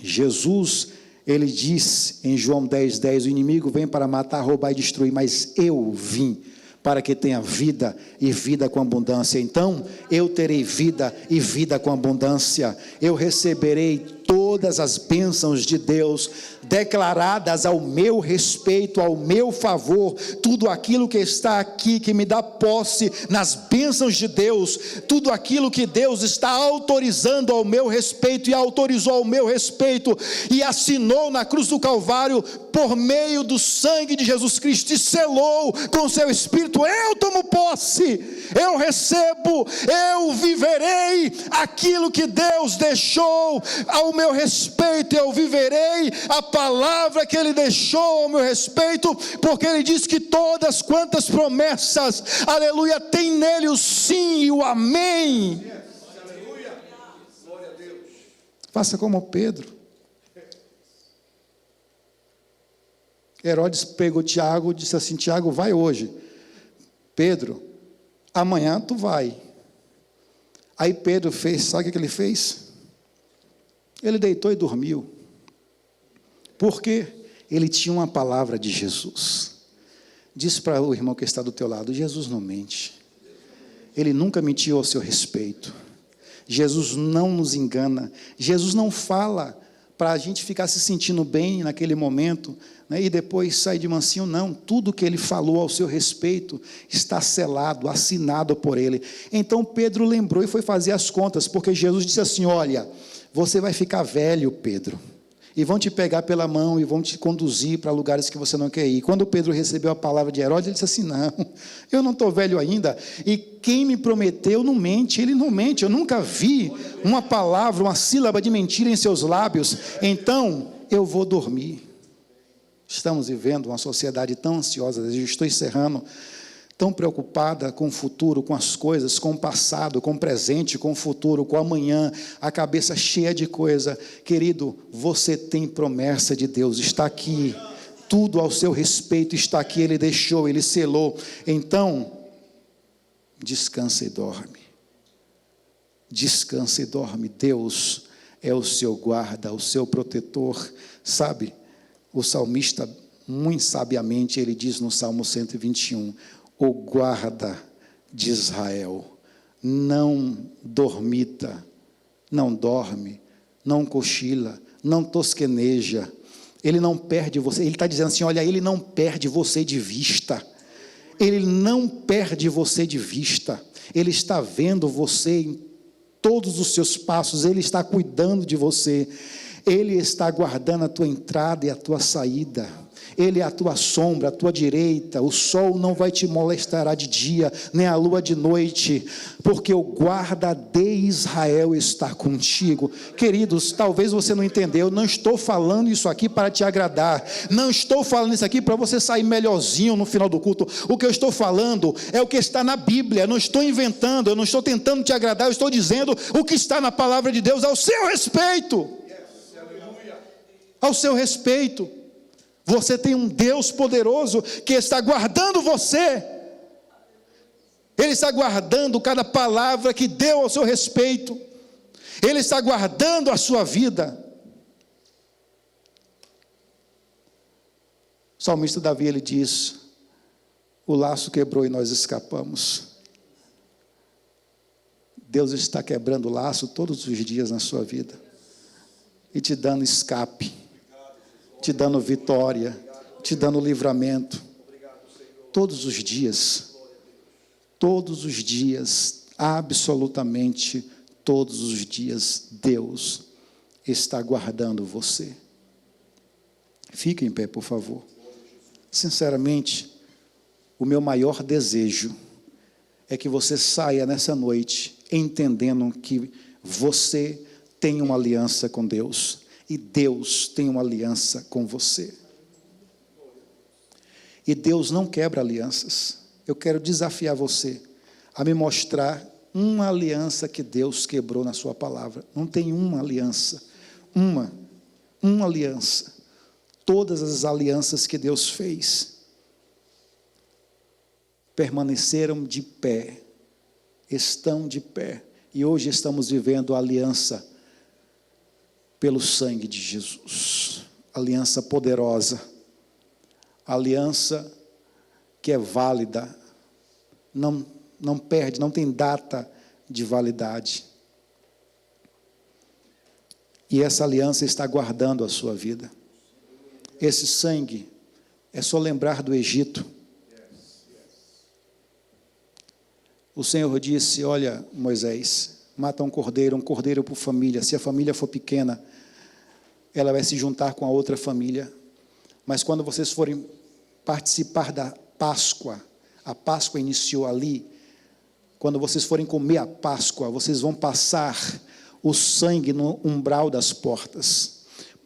[SPEAKER 1] Jesus, ele diz em João 10:10, o inimigo vem para matar, roubar e destruir, mas eu vim para que tenha vida e vida com abundância. Então, eu terei vida e vida com abundância. Eu receberei todas as bênçãos de Deus declaradas ao meu respeito, ao meu favor. Tudo aquilo que está aqui, que me dá posse nas bênçãos de Deus, tudo aquilo que Deus está autorizando ao meu respeito, e autorizou ao meu respeito, e assinou na cruz do Calvário, por meio do sangue de Jesus Cristo, e selou com seu Espírito. Eu tomo posse, eu recebo, eu viverei aquilo que Deus deixou ao meu respeito, eu viverei a palavra que ele deixou ao meu respeito, porque ele diz que todas quantas promessas, aleluia, tem nele o sim e o amém.
[SPEAKER 2] Aleluia. Glória a Deus.
[SPEAKER 1] Faça como Pedro. Herodes pegou Tiago e disse assim: Tiago, vai hoje. Pedro, amanhã tu vai. Aí Pedro fez, sabe o que ele fez? Ele deitou e dormiu. Por quê? Ele tinha uma palavra de Jesus. Diz para o irmão que está do teu lado: Jesus não mente. Ele nunca mentiu ao seu respeito. Jesus não nos engana. Jesus não fala para a gente ficar se sentindo bem naquele momento, né, e depois sair de mansinho. Não, tudo que ele falou ao seu respeito está selado, assinado por ele. Então Pedro lembrou e foi fazer as contas, porque Jesus disse assim: olha, você vai ficar velho, Pedro, e vão te pegar pela mão e vão te conduzir para lugares que você não quer ir. Quando Pedro recebeu a palavra de Herodes, ele disse assim: não, eu não estou velho ainda, e quem me prometeu não mente, ele não mente, eu nunca vi uma palavra, uma sílaba de mentira em seus lábios, então eu vou dormir. Estamos vivendo uma sociedade tão ansiosa, eu estou encerrando, tão preocupada com o futuro, com as coisas, com o passado, com o presente, com o futuro, com o amanhã, a cabeça cheia de coisa. Querido, você tem promessa de Deus, está aqui, tudo ao seu respeito está aqui, Ele deixou, Ele selou. Então, descansa e dorme. Descansa e dorme. Deus é o seu guarda, o seu protetor. Sabe, o salmista, muito sabiamente, ele diz no Salmo 121, o guarda de Israel não dormita, não dorme, não cochila, não tosqueneja, ele não perde você. Ele está dizendo assim: olha, ele não perde você de vista, ele não perde você de vista, ele está vendo você em todos os seus passos, ele está cuidando de você, ele está guardando a tua entrada e a tua saída. Ele é a tua sombra, a tua direita, o sol não vai te molestar de dia, nem a lua de noite, porque o guarda de Israel está contigo. Queridos, talvez você não entendeu, eu não estou falando isso aqui para te agradar, não estou falando isso aqui para você sair melhorzinho no final do culto. O que eu estou falando é o que está na Bíblia, eu não estou inventando, eu não estou tentando te agradar, eu estou dizendo o que está na palavra de Deus ao seu respeito. Ao seu respeito. Você tem um Deus poderoso que está guardando você. Ele está guardando cada palavra que deu ao seu respeito. Ele está guardando a sua vida. O salmista Davi, ele diz: o laço quebrou e nós escapamos. Deus está quebrando o laço todos os dias na sua vida e te dando escape, te dando vitória, te dando livramento, todos os dias, absolutamente todos os dias, Deus está guardando você. Fique em pé, por favor. Sinceramente, o meu maior desejo é que você saia nessa noite entendendo que você tem uma aliança com Deus. E Deus tem uma aliança com você. E Deus não quebra alianças. Eu quero desafiar você a me mostrar uma aliança que Deus quebrou na sua palavra. Não tem uma aliança. Uma aliança. Todas as alianças que Deus fez permaneceram de pé. Estão de pé. E hoje estamos vivendo a aliança pelo sangue de Jesus, aliança poderosa, aliança que é válida, não perde, não tem data de validade. E essa aliança está guardando a sua vida. Esse sangue é só lembrar do Egito. O Senhor disse: olha, Moisés, mata um cordeiro por família. Se a família for pequena, ela vai se juntar com a outra família. Mas quando vocês forem participar da Páscoa, a Páscoa iniciou ali, quando vocês forem comer a Páscoa, vocês vão passar o sangue no umbral das portas.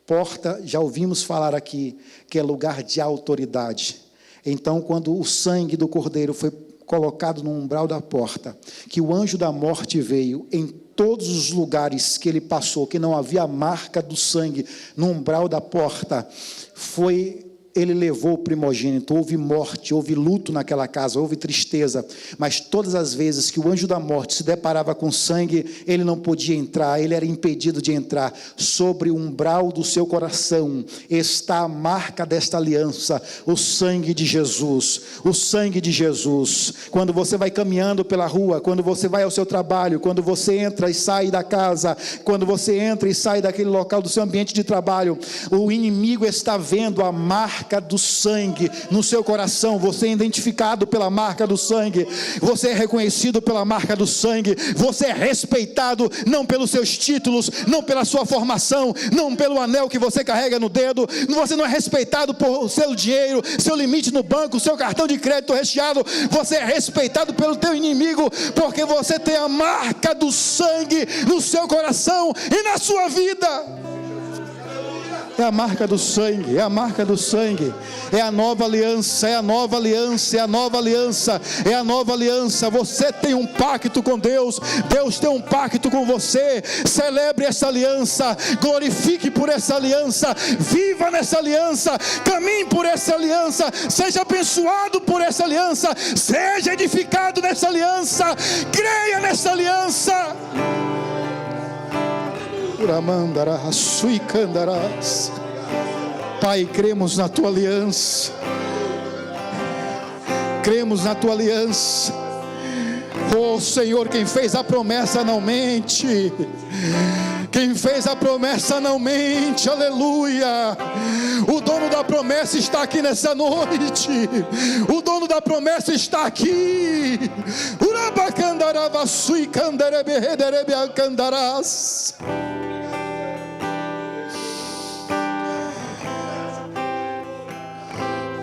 [SPEAKER 1] Porta, já ouvimos falar aqui, que é lugar de autoridade. Então, quando o sangue do Cordeiro foi colocado no umbral da porta, que o anjo da morte veio, em todos os lugares que ele passou, que não havia marca do sangue no umbral da porta, ele levou o primogênito. Houve morte, houve luto naquela casa, houve tristeza, mas todas as vezes que o anjo da morte se deparava com sangue, ele não podia entrar, ele era impedido de entrar. Sobre o umbral do seu coração está a marca desta aliança, o sangue de Jesus, o sangue de Jesus. Quando você vai caminhando pela rua, quando você vai ao seu trabalho, quando você entra e sai da casa, quando você entra e sai daquele local do seu ambiente de trabalho, o inimigo está vendo a marca do sangue no seu coração. Você é identificado pela marca do sangue, você é reconhecido pela marca do sangue, você é respeitado não pelos seus títulos, não pela sua formação, não pelo anel que você carrega no dedo, você não é respeitado por seu dinheiro, seu limite no banco, seu cartão de crédito recheado. Você é respeitado pelo teu inimigo, porque você tem a marca do sangue no seu coração e na sua vida. É a marca do sangue, é a marca do sangue, é a nova aliança, é a nova aliança, é a nova aliança, é a nova aliança. Você tem um pacto com Deus, Deus tem um pacto com você. Celebre essa aliança, glorifique por essa aliança, viva nessa aliança, caminhe por essa aliança, seja abençoado por essa aliança, seja edificado nessa aliança, creia nessa aliança. Pai, cremos na tua aliança, cremos na tua aliança. Oh Senhor, quem fez a promessa não mente, quem fez a promessa não mente, aleluia. O dono da promessa está aqui nessa noite, o dono da promessa está aqui.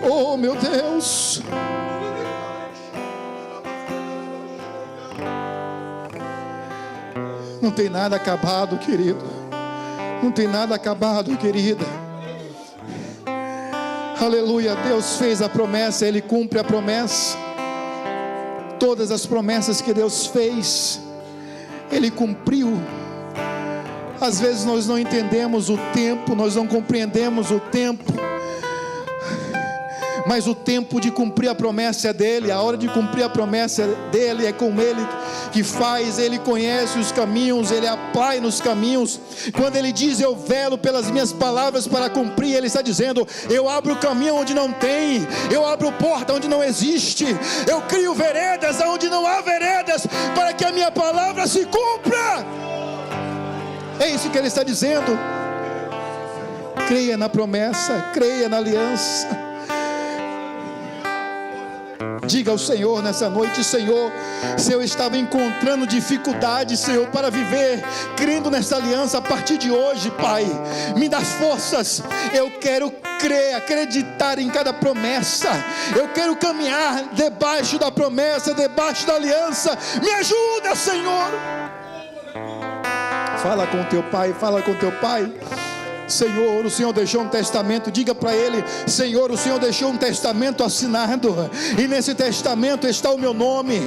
[SPEAKER 1] Oh meu Deus, não tem nada acabado, querido, não tem nada acabado, querida. Aleluia. Deus fez a promessa, Ele cumpre a promessa. Todas as promessas que Deus fez, Ele cumpriu. Às vezes nós não entendemos o tempo, nós não compreendemos o tempo, mas o tempo de cumprir a promessa é dele, a hora de cumprir a promessa é dele, é com ele que faz. Ele conhece os caminhos, ele é pai nos caminhos. Quando ele diz eu velo pelas minhas palavras para cumprir, ele está dizendo eu abro o caminho onde não tem, eu abro porta onde não existe, eu crio veredas onde não há veredas, para que a minha palavra se cumpra. É isso que ele está dizendo. Creia na promessa, creia na aliança. Diga ao Senhor nessa noite: Senhor, se eu estava encontrando dificuldade, Senhor, para viver crendo nessa aliança, a partir de hoje, Pai, me dá forças. Eu quero crer, acreditar em cada promessa. Eu quero caminhar debaixo da promessa, debaixo da aliança. Me ajuda, Senhor. Fala com teu pai, fala com teu pai. Senhor, o Senhor deixou um testamento. Diga para ele: Senhor, o Senhor deixou um testamento assinado, e nesse testamento está o meu nome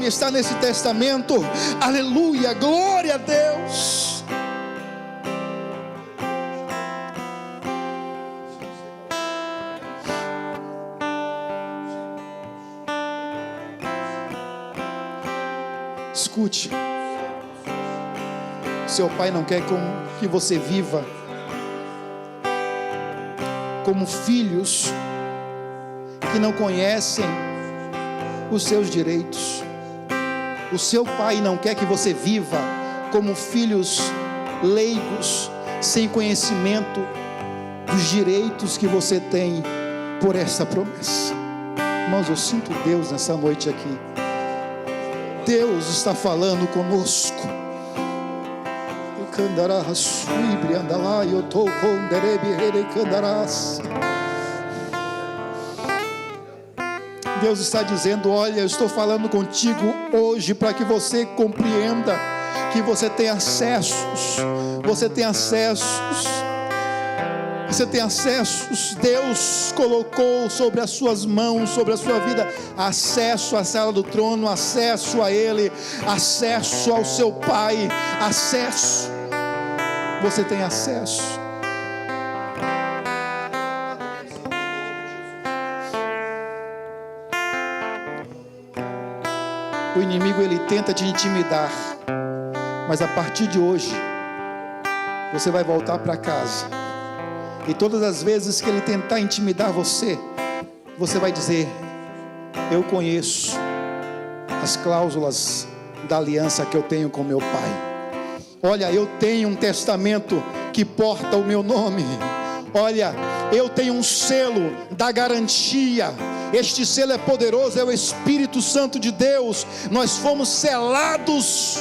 [SPEAKER 1] está nesse testamento. Aleluia, glória a Deus. Escute, seu pai não quer que você viva como filhos que não conhecem os seus direitos. O seu pai não quer que você viva como filhos leigos, sem conhecimento dos direitos que você tem por essa promessa. Irmãos, eu sinto Deus nessa noite aqui. Deus está falando conosco. Deus está dizendo: olha, eu estou falando contigo hoje para que você compreenda que você tem acessos. Você tem acessos. Você tem acessos. Deus colocou sobre as suas mãos, sobre a sua vida, acesso à sala do trono, acesso a Ele, acesso ao seu Pai, acesso. Você tem acesso. O inimigo, ele tenta te intimidar, mas a partir de hoje você vai voltar para casa. E todas as vezes que ele tentar intimidar você, você vai dizer: eu conheço as cláusulas da aliança que eu tenho com meu Pai. Olha, eu tenho um testamento que porta o meu nome. Olha, eu tenho um selo da garantia. Este selo é poderoso, é o Espírito Santo de Deus. Nós fomos selados.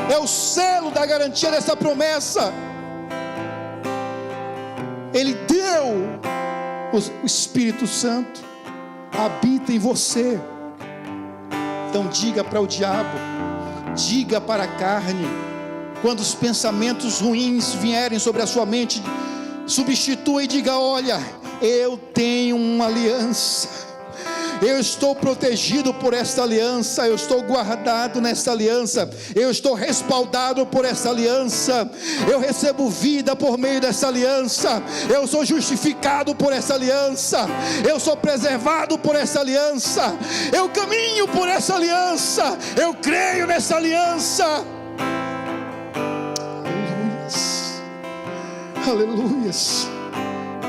[SPEAKER 1] É o selo da garantia dessa promessa. Ele deu o Espírito Santo, habita em você. Então diga para o diabo, diga para a carne, quando os pensamentos ruins vierem sobre a sua mente, substitua e diga: olha, eu tenho uma aliança. Eu estou protegido por esta aliança, eu estou guardado nesta aliança, eu estou respaldado por esta aliança, eu recebo vida por meio dessa aliança, eu sou justificado por essa aliança, eu sou preservado por essa aliança, eu caminho por essa aliança, eu creio nessa aliança. Aleluias, aleluias,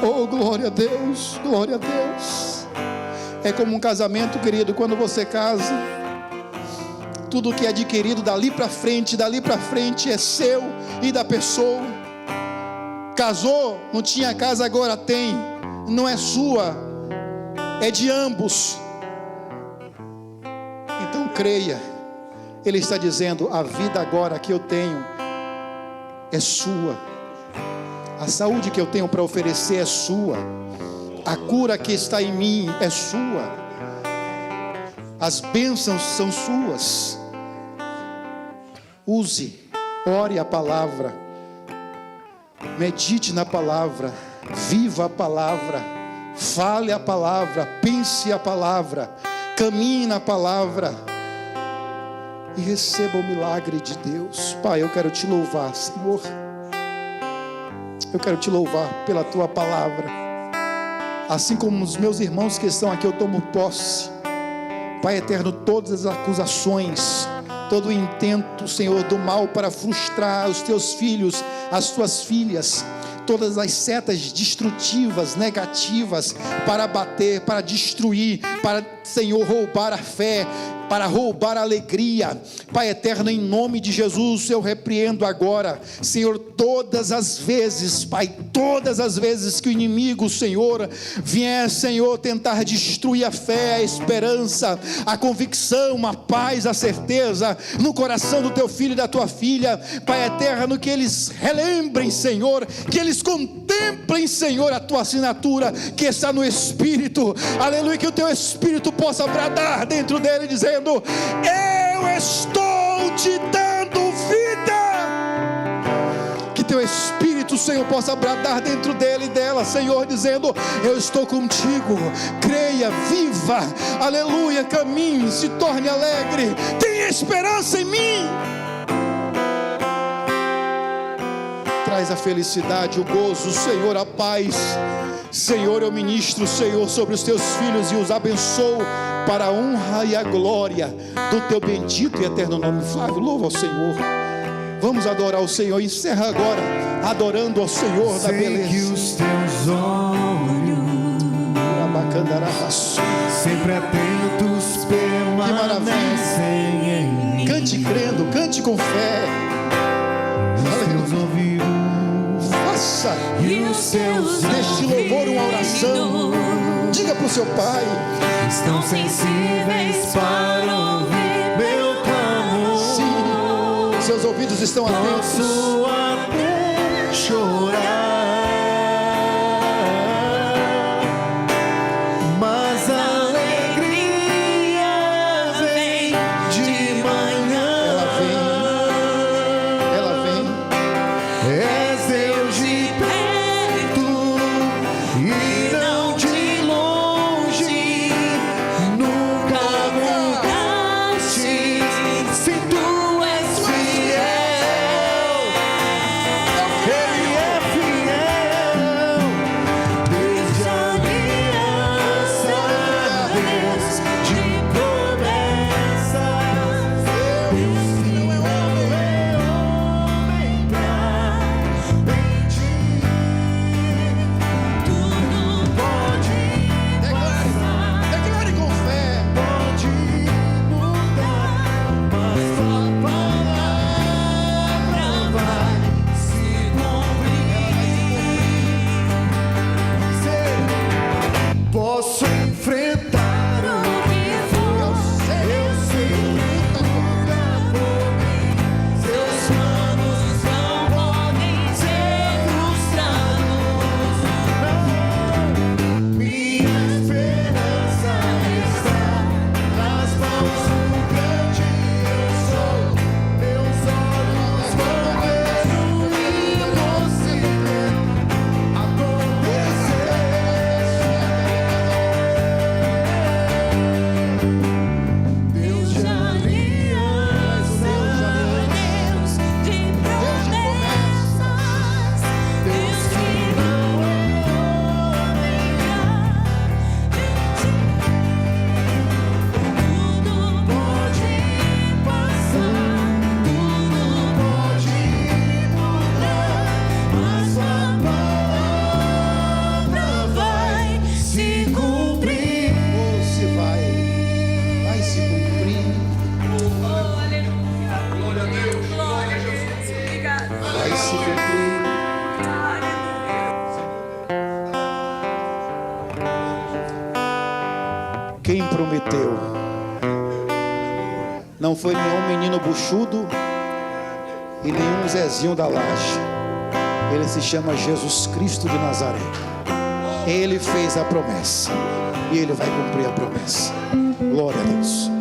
[SPEAKER 1] oh glória a Deus, glória a Deus. É como um casamento, querido, quando você casa, tudo que é adquirido dali para frente é seu e da pessoa. Casou, não tinha casa, agora tem, não é sua, é de ambos. Então creia, Ele está dizendo: a vida agora que eu tenho é sua, a saúde que eu tenho para oferecer é sua, a cura que está em mim é sua, as bênçãos são suas. Use, ore a palavra, medite na palavra, viva a palavra, fale a palavra, pense a palavra, caminhe na palavra e receba o milagre de Deus. Pai, eu quero te louvar, Senhor, eu quero te louvar pela tua palavra. Assim como os meus irmãos que estão aqui, eu tomo posse, Pai eterno, todas as acusações, todo o intento, Senhor, do mal para frustrar os teus filhos, as tuas filhas, todas as setas destrutivas, negativas, para bater, para destruir, para, Senhor, roubar a fé, para roubar a alegria. Pai eterno, em nome de Jesus, eu repreendo agora, Senhor, todas as vezes, Pai, todas as vezes que o inimigo, Senhor, vier, Senhor, tentar destruir a fé, a esperança, a convicção, a paz, a certeza, no coração do teu filho e da tua filha, Pai eterno, que eles relembrem, Senhor, que eles contemplem, Senhor, a tua assinatura que está no Espírito, aleluia, que o teu Espírito possa bradar dentro dele, dizendo: eu estou te dando vida. Que teu Espírito, Senhor, possa bradar dentro dele e dela, Senhor, dizendo: eu estou contigo, creia, viva, aleluia, caminhe, se torne alegre, tenha esperança em mim. Traz a felicidade, o gozo, Senhor, a paz. Senhor, eu ministro, Senhor, sobre os teus filhos e os abençoo para a honra e a glória do teu bendito e eterno nome. Flávio, louva ao Senhor. Vamos adorar o Senhor. Encerra agora adorando ao Senhor da beleza.
[SPEAKER 3] Que os teus olhos sempre atentos permanecem em mim.
[SPEAKER 1] Cante crendo, cante com fé.
[SPEAKER 3] Os teus ouvidos
[SPEAKER 1] Faça
[SPEAKER 3] e os teus
[SPEAKER 1] deste louvor uma oração. Diga para o seu Pai:
[SPEAKER 3] estão sensíveis para ouvir meu clamor.
[SPEAKER 1] sim, seus ouvidos estão atentos.
[SPEAKER 3] Posso até chorar, mas a alegria vem de manhã.
[SPEAKER 1] Ela vem. Quem prometeu? Não foi nenhum menino buchudo e nenhum Zezinho da laje. Ele se chama Jesus Cristo de Nazaré. Ele fez a promessa e Ele vai cumprir a promessa. Glória a Deus.